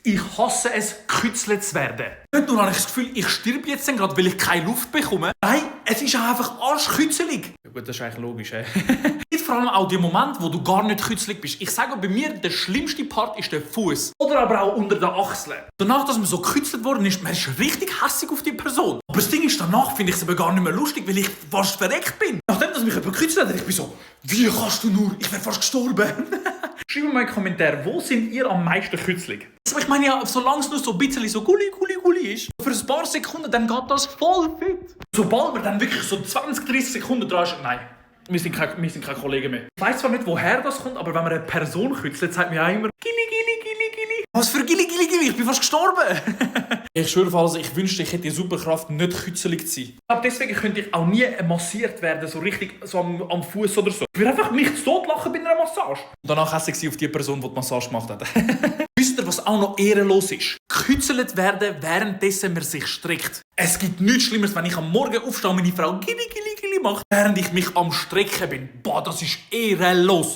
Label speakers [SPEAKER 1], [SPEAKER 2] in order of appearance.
[SPEAKER 1] Ich hasse es, gekützelt zu werden. Nicht nur habe ich das Gefühl, ich sterbe jetzt gerade, weil ich keine Luft bekomme. Nein, es ist einfach arschkützelig. Ja gut, das ist eigentlich logisch, hä? Vor allem auch die Momente, wo du gar nicht kützelig bist. Ich sage bei mir, der schlimmste Part ist der Fuß. Oder aber auch unter den Achseln. Danach, dass man so gekützelt worden ist, man ist richtig hässig auf die Person. Aber das Ding ist, danach finde ich es aber gar nicht mehr lustig, weil ich fast verreckt bin. Nachdem, dass mich jemand gekützelt hat, ich bin so, wie kannst du nur? Ich wäre fast gestorben. Schreibt mal in den Kommentaren, wo sind ihr am meisten kützelig? Also ich meine ja, solange es nur so ein bisschen so Gulli ist, für ein paar Sekunden, dann geht das voll fit. Sobald man dann wirklich so 20-30 Sekunden dran ist, nein. Wir sind keine Kollegen mehr. Ich weiss zwar nicht, woher das kommt, aber wenn man eine Person kützelt, sagt man ja immer Gilli. Was für Gilli? Ich bin fast gestorben. Ich schwöre, also, ich wünschte, ich hätte die Superkraft, nicht kützelig zu sein. Aber deswegen könnte ich auch nie massiert werden, so richtig so am Fuß oder so. Ich würde einfach mich zu Tod lachen bei einer Massage. Und danach hasse ich sie auf die Person, die die Massage gemacht hat. Wisst ihr, was auch noch ehrenlos ist? Gekützelt werden, währenddessen man sich streckt. Es gibt nichts Schlimmeres, wenn ich am Morgen aufstehe und meine Frau Gilli macht, während ich mich am Strecken bin. Boah, das ist ehrenlos.